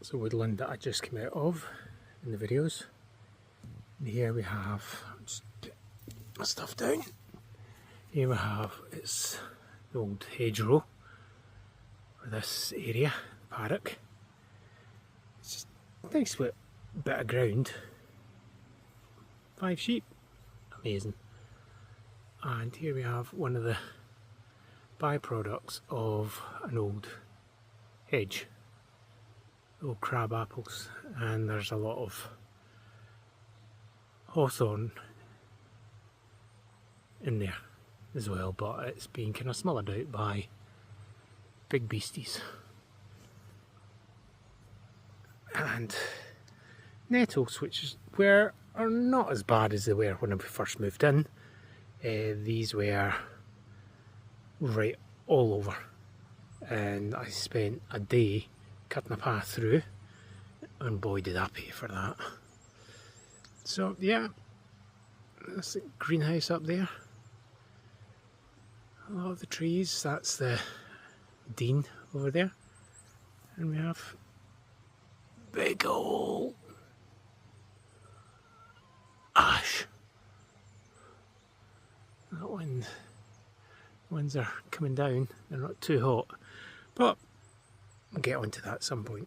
That's a woodland that I just came out of in the videos. And here we have, just put my stuff down. Here we have, it's the old hedgerow for this area, Paddock. It's just a nice bit of ground. 5 sheep, amazing. And here we have one of the byproducts of an old hedge, old crab apples, and there's a lot of hawthorn in there as well, but it's been kind of smothered out by big beasties. And nettles, which are not as bad as they were when I first moved in. These were right all over, and I spent a day cutting a path through, and boy did I pay for that. So yeah, that's the greenhouse up there. A lot of the trees, that's the dean over there, and we have big old ash. That winds are coming down, they're not too hot, but I'll get onto that at some point.